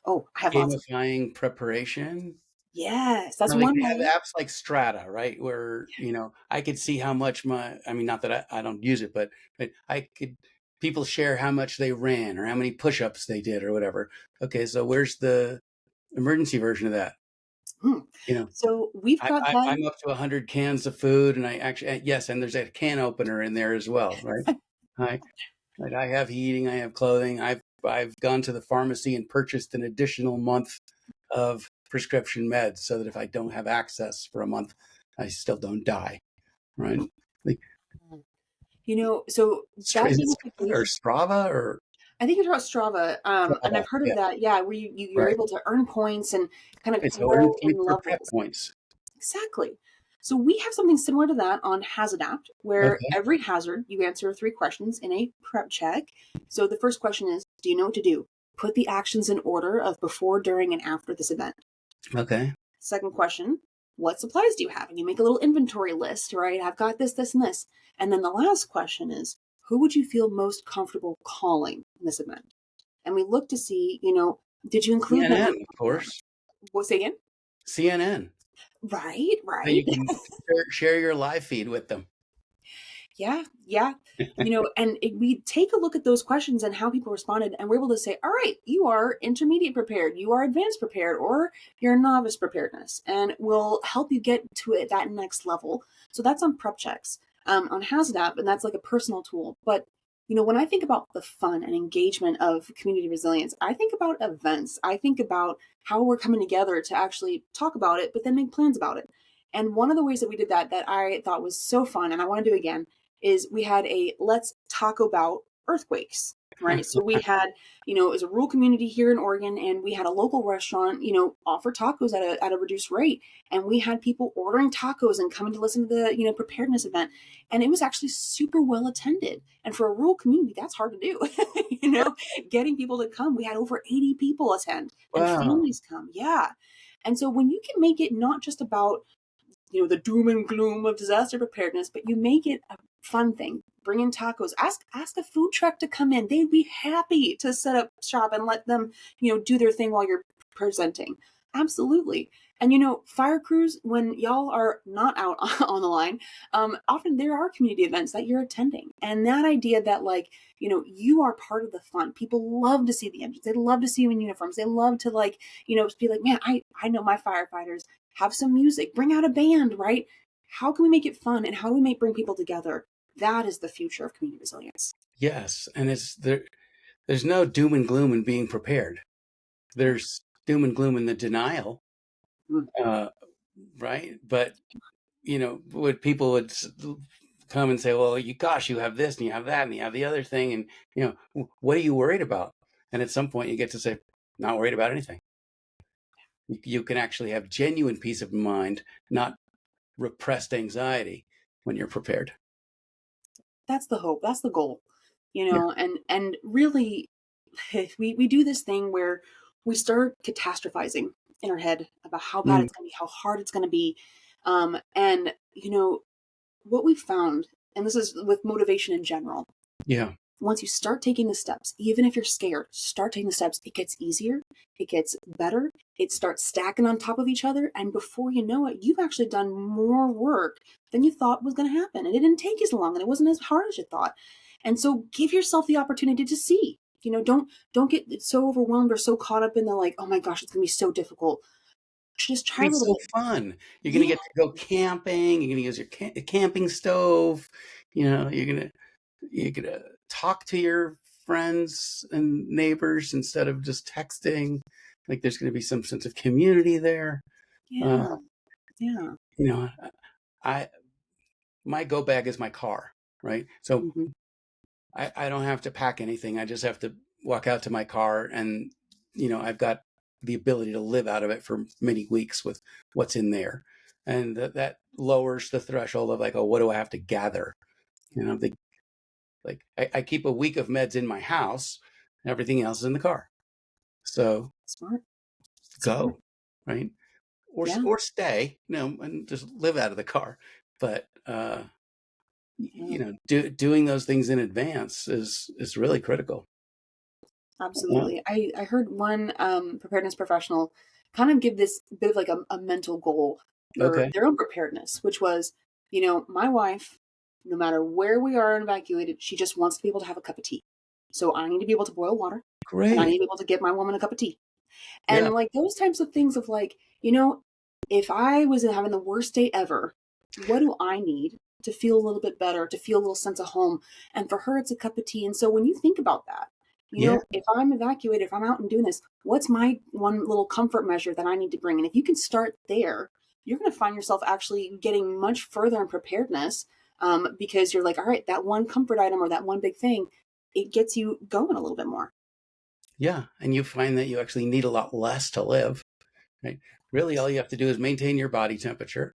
Oh, I have Gamifying preparation. Yes, that's one way. Have apps like Strata, right? Where, I could see how much not that I don't use it, but people share how much they ran or how many push-ups they did or whatever. Okay, so where's the emergency version of that? So we've got I'm up to 100 cans of food, and I actually, yes, and there's a can opener in there as well, right? I have heating, I have clothing. I've gone to the pharmacy and purchased an additional month of prescription meds so that if I don't have access for a month, I still don't die, right? Like, So that is being it the Strava or case, Strava or I think it's about Strava, and Strava? I've heard of Yeah, that. Yeah, where you're right. able to earn points and kind of It's grow in for prep levels. points. Exactly. So we have something similar to that on HazAdapt, where Okay. every hazard you answer 3 questions in a prep check. So the first question is, do you know what to do? Put the actions in order of before, during, and after this event. Okay. Second question, what supplies do you have? And you make a little inventory list, right? I've got this, this, and this. And then the last question is, who would you feel most comfortable calling in this event? And we look to see, did you include them? CNN, of course. What, say again? CNN. Right, So you right. can share your live feed with them. Yeah, yeah. We take a look at those questions and how people responded, and we're able to say, all right, you are intermediate prepared, you are advanced prepared, or you're novice preparedness, and we'll help you get to it that next level. So that's on prep checks, on HazAdapt, and that's like a personal tool. But when I think about the fun and engagement of community resilience, I think about events. I think about how we're coming together to actually talk about it, but then make plans about it. And one of the ways that we did that I thought was so fun, and I want to do again, is we had a let's Taco Bout Earthquakes, right? So we had, it was a rural community here in Oregon, and we had a local restaurant, offer tacos at a reduced rate. And we had people ordering tacos and coming to listen to the, preparedness event. And it was actually super well attended. And for a rural community, that's hard to do, getting people to come. We had over 80 people attend and Wow. families come. Yeah. And so when you can make it not just about the doom and gloom of disaster preparedness, but you make it a fun thing. Bring in tacos. Ask a food truck to come in. They'd be happy to set up shop and let them, do their thing while you're presenting. Absolutely. And fire crews, when y'all are not out on the line, often there are community events that you're attending. And that idea that you are part of the fun. People love to see the engines. They love to see you in uniforms. They love to be like, man, I know my firefighters. Have some music, bring out a band, right? How can we make it fun, and how do we bring people together? That is the future of community resilience. Yes, and there's no doom and gloom in being prepared. There's doom and gloom in the denial, Mm. right? But would people would come and say, well, you have this and you have that and you have the other thing, and what are you worried about? And at some point you get to say, not worried about anything. You can actually have genuine peace of mind, not repressed anxiety when you're prepared. That's the hope. That's the goal. Yeah. And really, we do this thing where we start catastrophizing in our head about how bad Mm, it's going to be, how hard it's going to be, and what we found, and this is with motivation in general. yeah. Once you start taking the steps, even if you're scared, start taking the steps, it gets easier, it gets better, it starts stacking on top of each other. And before you know it, you've actually done more work than you thought was going to happen. And it didn't take as long and it wasn't as hard as you thought. And so give yourself the opportunity to see, don't get so overwhelmed or so caught up in the oh my gosh, it's going to be so difficult. Just try a It's little so bit. fun. You're going to Yeah. get to go camping. You're going to use your camping stove. You're going to talk to your friends and neighbors instead of just texting. Like there's going to be some sense of community there. Uh, Yeah. Yeah. you know, I my go bag is my car, right? So Mm-hmm. I don't have to pack anything. I just have to walk out to my car, and I've got the ability to live out of it for many weeks with what's in there, and that lowers the threshold of like, oh, what do I have to gather? The I keep a week of meds in my house, and everything else is in the car. So Smart. Smart. go, right? Or Yeah. or stay, and just live out of the car. But Yeah. doing those things in advance is really critical. Uh, Absolutely. I heard one preparedness professional kind of give this bit of a mental goal for okay, their own preparedness, which was, my wife, no matter where we are evacuated, she just wants to be able to have a cup of tea. So I need to be able to boil water and I need great, to be able to get my woman a cup of tea. yeah. And those types of things of if I was having the worst day ever, what do I need to feel a little bit better, to feel a little sense of home? And for her, it's a cup of tea. And so when you think about that, Yeah. If I'm evacuated, if I'm out and doing this, what's my one little comfort measure that I need to bring? And if you can start there, you're going to find yourself actually getting much further in preparedness, because you're like, all right, that one comfort item or that one big thing, it gets you going a little bit more. Yeah. And you find that you actually need a lot less to live, right? Really, all you have to do is maintain your body temperature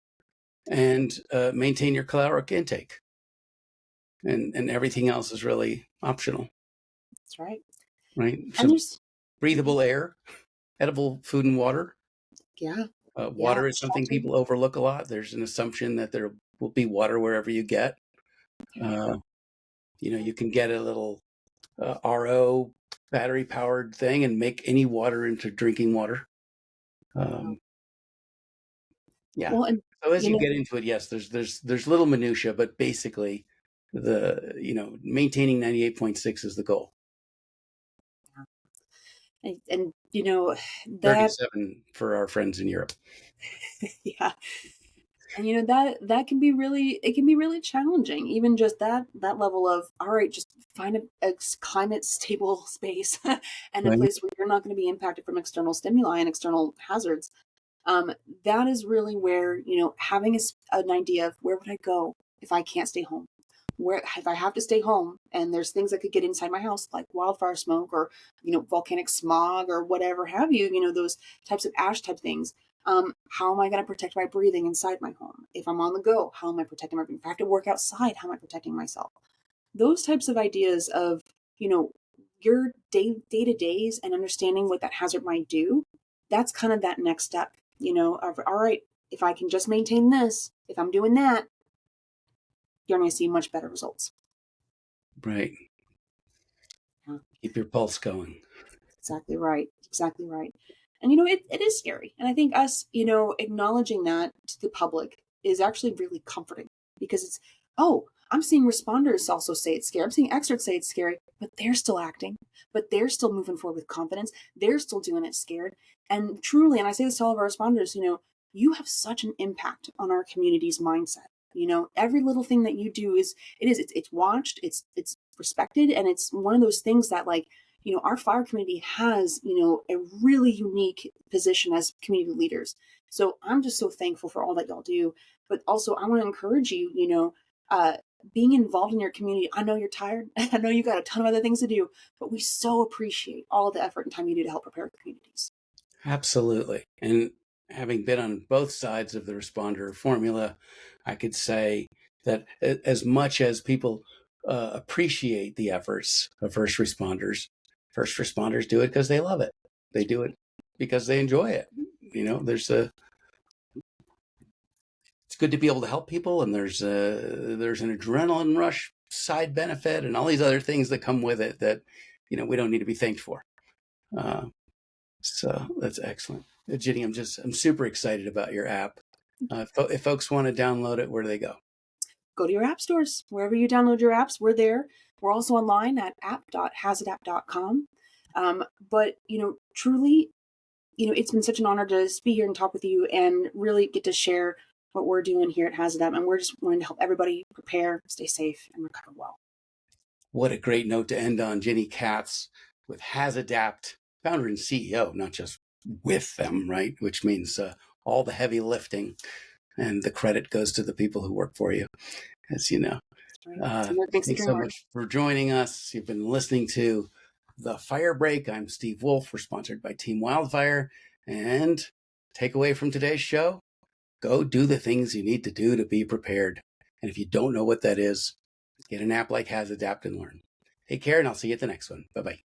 and maintain your caloric intake. And everything else is really optional, That's right. right? And So there's, breathable air, edible food and water. yeah, Water is something shelter. people overlook a lot. There's an assumption that there will be water wherever you get. You can get a little RO battery powered thing and make any water into drinking water. Yeah. Well, and So as you you know, get into it, yes, there's little minutia, but basically maintaining 98.6 is the goal. and that 37 for our friends in Europe. yeah. And that can be really challenging, even just that level of, all right, just find a climate stable space and a Right. place where you're not going to be impacted from external stimuli and external hazards. That is really where, having an idea of where would I go if I can't stay home? Where, if I have to stay home and there's things that could get inside my house, like wildfire smoke or, volcanic smog or whatever have you, those types of ash type things. How am I going to protect my breathing inside my home? If I'm on the go, how am I protecting my breathing? If I have to work outside, how am I protecting myself? Those types of ideas of, your day to days and understanding what that hazard might do, that's kind of that next step, of, all right, if I can just maintain this, if I'm doing that, you're going to see much better results. Right. Yeah. Keep your pulse going. Exactly right. Exactly right. And, it is scary. And I think us, acknowledging that to the public is actually really comforting, because it's, oh, I'm seeing responders also say it's scary. I'm seeing experts say it's scary, but they're still acting, but they're still moving forward with confidence. They're still doing it scared. And truly, and I say this to all of our responders, you have such an impact on our community's mindset. Every little thing that you do it's watched, it's respected. And it's one of those things that, like, our fire community has, a really unique position as community leaders. So I'm just so thankful for all that y'all do. But also, I want to encourage you, being involved in your community. I know you're tired. I know you got a ton of other things to do, but we so appreciate all of the effort and time you do to help prepare the communities. Absolutely. And having been on both sides of the responder formula, I could say that as much as people appreciate the efforts of first responders do it because they love it. They do it because they enjoy it. It's good to be able to help people, and there's an adrenaline rush side benefit and all these other things that come with it that, we don't need to be thanked for. So that's excellent. Ginny, I'm super excited about your app. If folks want to download it, where do they go? Go to your app stores. Wherever you download your apps, we're there. We're also online at app.hazadapt.com. But, truly, it's been such an honor to be here and talk with you and really get to share what we're doing here at HazAdapt. And we're just wanting to help everybody prepare, stay safe, and recover well. What a great note to end on. Ginny Katz with HazAdapt, founder and CEO, not just with them, right? Which means all the heavy lifting, and the credit goes to the people who work for you, as you know. Right. Thanks so much for joining us. You've been listening to The Fire Break. I'm Steve Wolf. We're sponsored by Team Wildfire. And takeaway from today's show, go do the things you need to do to be prepared. And if you don't know what that is, get an app like HazAdapt and learn. Take care, and I'll see you at the next one. Bye-bye.